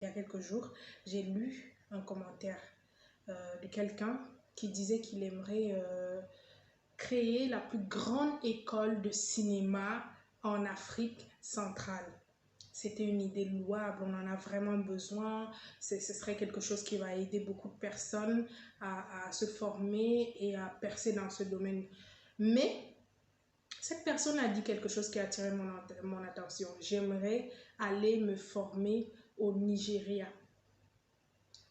Il y a quelques jours, j'ai lu un commentaire de quelqu'un qui disait qu'il aimerait créer la plus grande école de cinéma en Afrique centrale. C'était une idée louable, on en a vraiment besoin. Ce serait quelque chose qui va aider beaucoup de personnes à se former et à percer dans ce domaine. Mais cette personne a dit quelque chose qui a attiré mon attention. J'aimerais aller me former au Nigeria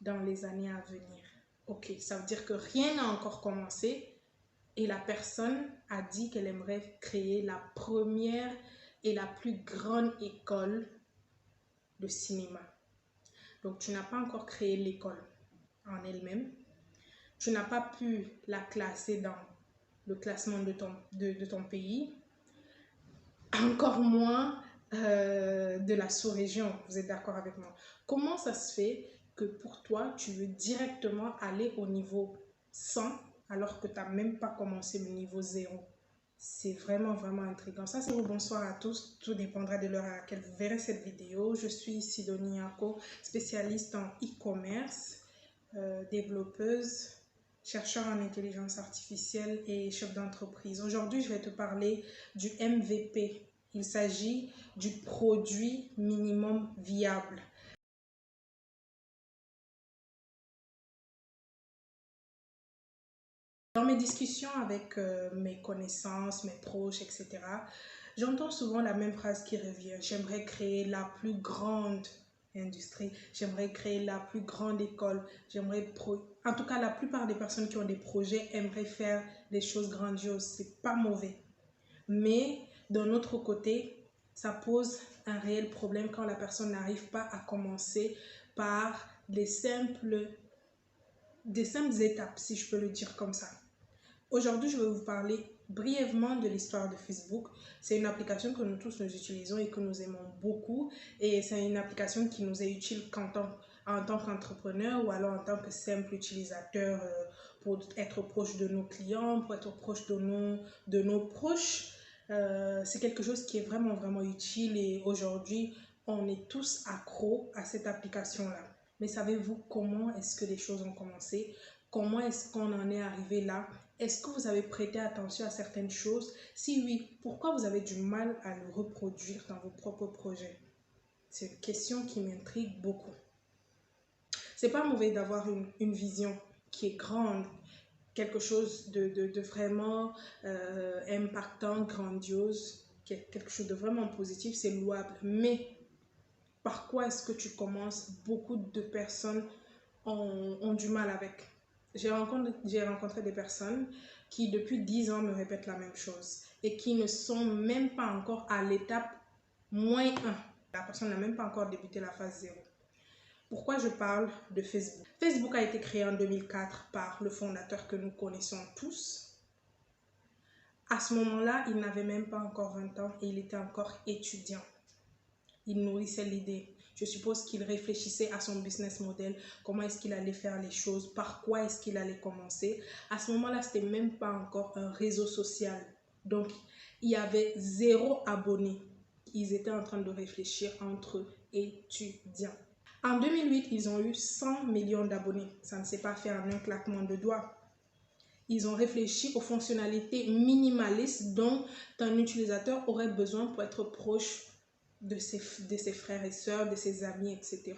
dans les années à venir. Ok, ça veut dire que rien n'a encore commencé et la personne a dit qu'elle aimerait créer la première et la plus grande école de cinéma. Donc, tu n'as pas encore créé l'école en elle-même. Tu n'as pas pu la classer dans le classement de ton pays. Encore moins de la sous-région. Vous êtes d'accord avec moi? Comment ça se fait que pour toi, tu veux directement aller au niveau 100 alors que tu n'as même pas commencé le niveau 0? C'est vraiment, vraiment intriguant. Ça, c'est bonsoir à tous. Tout dépendra de l'heure à laquelle vous verrez cette vidéo. Je suis Sidonie Ako, spécialiste en e-commerce, développeuse, chercheur en intelligence artificielle et chef d'entreprise. Aujourd'hui, je vais te parler du MVP. Il s'agit du produit minimum viable. Dans mes discussions avec mes connaissances, mes proches, etc., j'entends souvent la même phrase qui revient. J'aimerais créer la plus grande industrie, j'aimerais créer la plus grande école, en tout cas, la plupart des personnes qui ont des projets aimeraient faire des choses grandioses. C'est pas mauvais. Mais d'un autre côté, ça pose un réel problème quand la personne n'arrive pas à commencer par des simples étapes, si je peux le dire comme ça. Aujourd'hui, je vais vous parler brièvement de l'histoire de Facebook. C'est une application que nous tous nous utilisons et que nous aimons beaucoup. Et c'est une application qui nous est utile en tant qu'entrepreneur ou alors en tant que simple utilisateur pour être proche de nos clients, pour être proche de nos proches. C'est quelque chose qui est vraiment, vraiment utile et aujourd'hui, on est tous accros à cette application-là. Mais savez-vous comment est-ce que les choses ont commencé? Comment est-ce qu'on en est arrivé là? Est-ce que vous avez prêté attention à certaines choses? Si oui, pourquoi vous avez du mal à le reproduire dans vos propres projets? C'est une question qui m'intrigue beaucoup. C'est pas mauvais d'avoir une vision qui est grande, quelque chose de vraiment impactant, grandiose, quelque chose de vraiment positif, c'est louable. Mais par quoi est-ce que tu commences? Beaucoup de personnes ont du mal avec. J'ai rencontré des personnes qui depuis 10 ans me répètent la même chose et qui ne sont même pas encore à l'étape -1. La personne n'a même pas encore débuté la phase 0. Pourquoi je parle de Facebook? Facebook a été créé en 2004 par le fondateur que nous connaissons tous. À ce moment-là, il n'avait même pas encore 20 ans et il était encore étudiant. Il nourrissait l'idée. Je suppose qu'il réfléchissait à son business model, comment est-ce qu'il allait faire les choses, par quoi est-ce qu'il allait commencer. À ce moment-là, ce n'était même pas encore un réseau social. Donc, il y avait 0 abonnés. Ils étaient en train de réfléchir entre étudiants. En 2008, ils ont eu 100 millions d'abonnés. Ça ne s'est pas fait en un claquement de doigts. Ils ont réfléchi aux fonctionnalités minimalistes dont un utilisateur aurait besoin pour être proche de ses frères et sœurs, de ses amis, etc.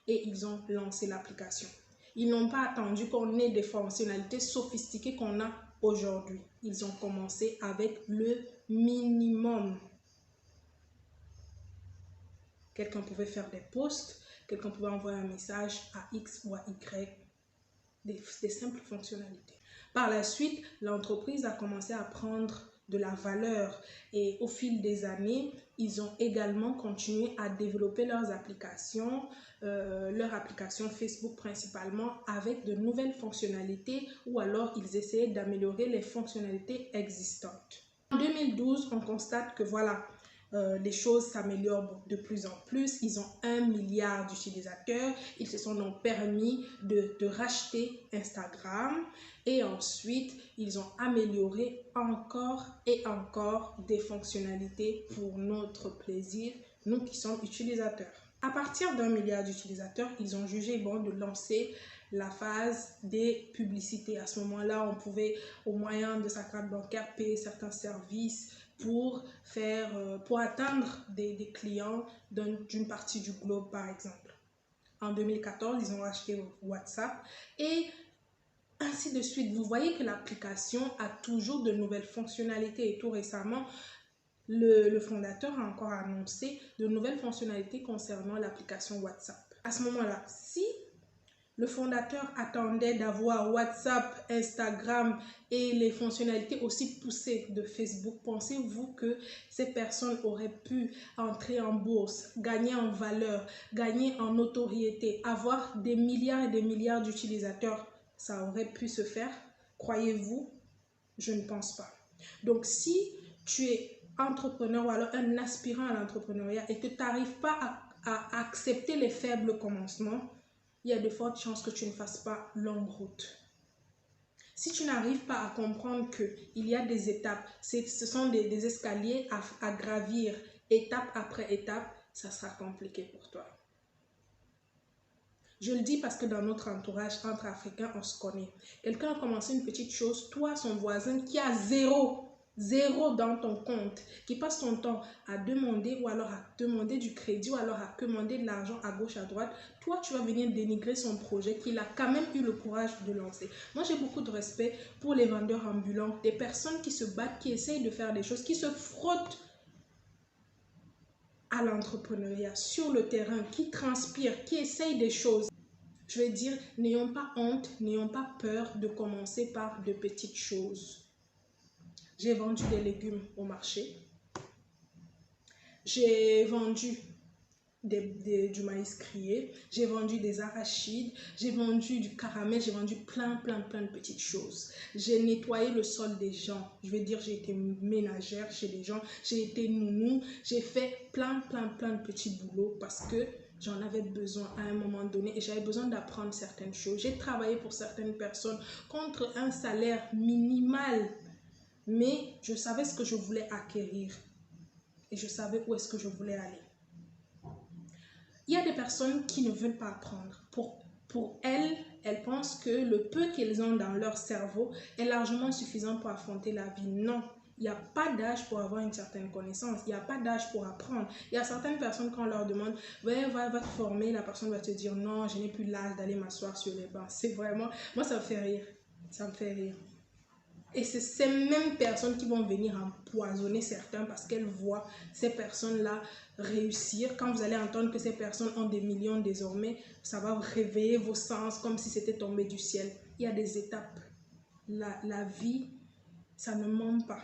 Et ils ont lancé l'application. Ils n'ont pas attendu qu'on ait des fonctionnalités sophistiquées qu'on a aujourd'hui. Ils ont commencé avec le minimum. Quelqu'un pouvait faire des posts, quelqu'un pouvait envoyer un message à X ou à Y, des simples fonctionnalités. Par la suite, l'entreprise a commencé à prendre de la valeur et au fil des années, ils ont également continué à développer leurs applications, leur application Facebook principalement, avec de nouvelles fonctionnalités ou alors ils essayaient d'améliorer les fonctionnalités existantes. En 2012, on constate que voilà, les choses s'améliorent de plus en plus. Ils ont 1 milliard d'utilisateurs. Ils se sont donc permis de racheter Instagram. Et ensuite, ils ont amélioré encore et encore des fonctionnalités pour notre plaisir, nous qui sommes utilisateurs. À partir d'1 milliard d'utilisateurs, ils ont jugé bon de lancer la phase des publicités. À ce moment-là, on pouvait, au moyen de sa carte bancaire, payer certains services pour atteindre des clients d'une partie du globe, par exemple. En 2014, ils ont acheté WhatsApp et ainsi de suite. Vous voyez que l'application a toujours de nouvelles fonctionnalités et tout récemment, le fondateur a encore annoncé de nouvelles fonctionnalités concernant l'application WhatsApp. À ce moment-là, si le fondateur attendait d'avoir WhatsApp, Instagram et les fonctionnalités aussi poussées de Facebook, pensez-vous que ces personnes auraient pu entrer en bourse, gagner en valeur, gagner en notoriété, avoir des milliards et des milliards d'utilisateurs? Ça aurait pu se faire? Croyez-vous? Je ne pense pas. Donc, si tu es entrepreneur ou alors un aspirant à l'entrepreneuriat et que tu n'arrives pas à accepter les faibles commencements, il y a de fortes chances que tu ne fasses pas longue route. Si tu n'arrives pas à comprendre qu'il y a des étapes, ce sont des escaliers à gravir étape après étape, ça sera compliqué pour toi. Je le dis parce que dans notre entourage, entre Africains, on se connaît. Quelqu'un a commencé une petite chose, toi, son voisin, qui a zéro dans ton compte, qui passe son temps à demander ou alors à demander du crédit ou alors à demander de l'argent à gauche, à droite, toi, tu vas venir dénigrer son projet qu'il a quand même eu le courage de lancer. Moi, j'ai beaucoup de respect pour les vendeurs ambulants, des personnes qui se battent, qui essayent de faire des choses, qui se frottent à l'entrepreneuriat, sur le terrain, qui transpirent, qui essayent des choses. Je vais dire, n'ayons pas honte, n'ayons pas peur de commencer par de petites choses. J'ai vendu des légumes au marché. J'ai vendu du maïs grillé. J'ai vendu des arachides. J'ai vendu du caramel. J'ai vendu plein de petites choses. J'ai nettoyé le sol des gens. Je vais dire, j'ai été ménagère chez les gens. J'ai été nounou. J'ai fait plein de petits boulots parce que j'en avais besoin à un moment donné et j'avais besoin d'apprendre certaines choses. J'ai travaillé pour certaines personnes contre un salaire minimal. Mais je savais ce que je voulais acquérir et je savais où est-ce que je voulais aller. Il y a des personnes qui ne veulent pas apprendre. Pour elles, elles pensent que le peu qu'elles ont dans leur cerveau est largement suffisant pour affronter la vie. Non, il n'y a pas d'âge pour avoir une certaine connaissance. Il n'y a pas d'âge pour apprendre. Il y a certaines personnes, quand on leur demande « Ouais, va te former », la personne va te dire « Non, je n'ai plus l'âge d'aller m'asseoir sur les bancs ». C'est vraiment... Moi, ça me fait rire. Ça me fait rire. Et c'est ces mêmes personnes qui vont venir empoisonner certains parce qu'elles voient ces personnes-là réussir. Quand vous allez entendre que ces personnes ont des millions désormais, ça va réveiller vos sens comme si c'était tombé du ciel. Il y a des étapes. La vie, ça ne ment pas.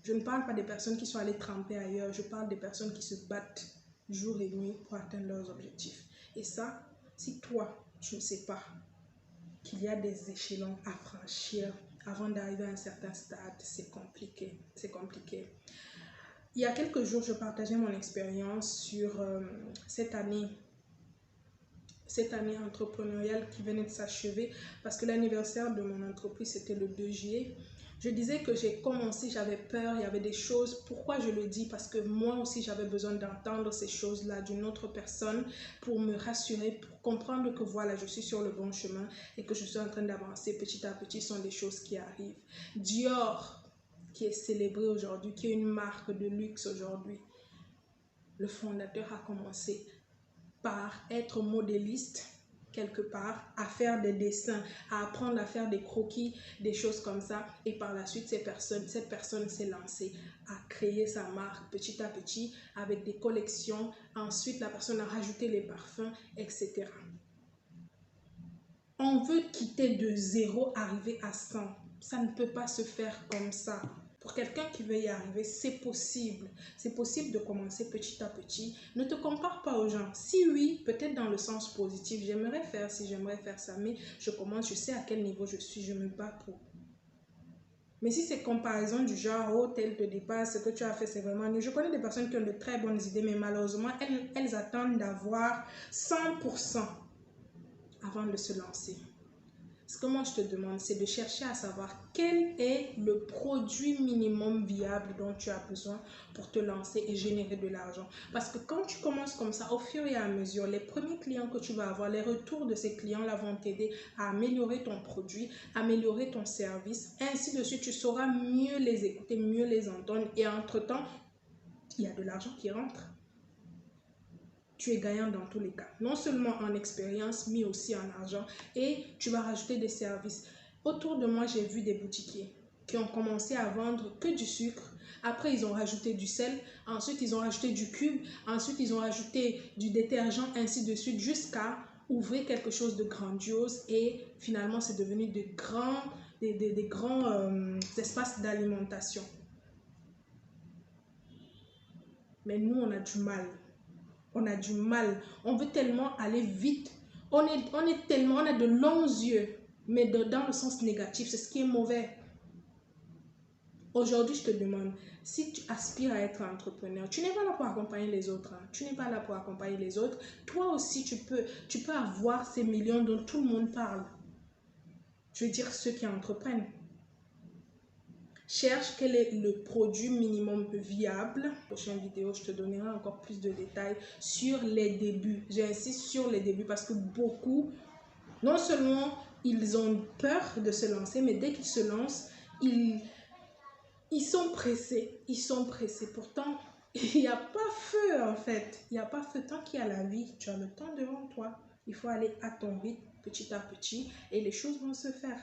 Je ne parle pas des personnes qui sont allées tremper ailleurs. Je parle des personnes qui se battent jour et nuit pour atteindre leurs objectifs. Et ça, si toi, tu ne sais pas qu'il y a des échelons à franchir avant d'arriver à un certain stade, c'est compliqué. C'est compliqué. Il y a quelques jours, je partageais mon expérience sur cette année entrepreneuriale qui venait de s'achever parce que l'anniversaire de mon entreprise, c'était le 2 juillet. Je disais que j'ai commencé, j'avais peur, il y avait des choses. Pourquoi je le dis? Parce que moi aussi, j'avais besoin d'entendre ces choses-là d'une autre personne pour me rassurer, pour comprendre que voilà, je suis sur le bon chemin et que je suis en train d'avancer petit à petit, sont des choses qui arrivent. Dior, qui est célébré aujourd'hui, qui est une marque de luxe aujourd'hui, le fondateur a commencé par être modéliste quelque part, à faire des dessins, à apprendre à faire des croquis, des choses comme ça. Et par la suite, cette personne s'est lancée à créer sa marque petit à petit avec des collections. Ensuite, la personne a rajouté les parfums, etc. On veut quitter de 0, arriver à 100. Ça ne peut pas se faire comme ça. Pour quelqu'un qui veut y arriver, c'est possible. C'est possible de commencer petit à petit. Ne te compare pas aux gens. Si oui, peut-être dans le sens positif, j'aimerais faire ci, j'aimerais faire ça, mais je commence, je sais à quel niveau je suis, je me bats pour. Mais si c'est comparaison du genre, oh, tel te dépasse, ce que tu as fait, c'est vraiment nul. Je connais des personnes qui ont de très bonnes idées, mais malheureusement, elles attendent d'avoir 100% avant de se lancer. Ce que moi je te demande, c'est de chercher à savoir quel est le produit minimum viable dont tu as besoin pour te lancer et générer de l'argent. Parce que quand tu commences comme ça, au fur et à mesure, les premiers clients que tu vas avoir, les retours de ces clients-là vont t'aider à améliorer ton produit, améliorer ton service. Ainsi de suite, tu sauras mieux les écouter, mieux les entendre. Et entre-temps, il y a de l'argent qui rentre. Tu es gagnant dans tous les cas, non seulement en expérience, mais aussi en argent. Et tu vas rajouter des services. Autour de moi, j'ai vu des boutiquiers qui ont commencé à vendre que du sucre. Après, ils ont rajouté du sel. Ensuite, ils ont rajouté du cube. Ensuite, ils ont rajouté du détergent, ainsi de suite, jusqu'à ouvrir quelque chose de grandiose. Et finalement, c'est devenu des grands espaces d'alimentation. Mais nous, on a du mal. On a du mal. On veut tellement aller vite. On a de longs yeux, mais dans le sens négatif. C'est ce qui est mauvais. Aujourd'hui, je te demande, si tu aspires à être entrepreneur, tu n'es pas là pour accompagner les autres. Hein. Tu n'es pas là pour accompagner les autres. Toi aussi, tu peux avoir ces millions dont tout le monde parle. Je veux dire, ceux qui entreprennent. Cherche quel est le produit minimum viable. Dans la prochaine vidéo, je te donnerai encore plus de détails sur les débuts. J'insiste sur les débuts parce que beaucoup, non seulement ils ont peur de se lancer, mais dès qu'ils se lancent, ils sont pressés. Ils sont pressés. Pourtant, il n'y a pas feu en fait. Il n'y a pas feu tant qu'il y a la vie. Tu as le temps devant toi. Il faut aller à ton rythme, petit à petit, et les choses vont se faire.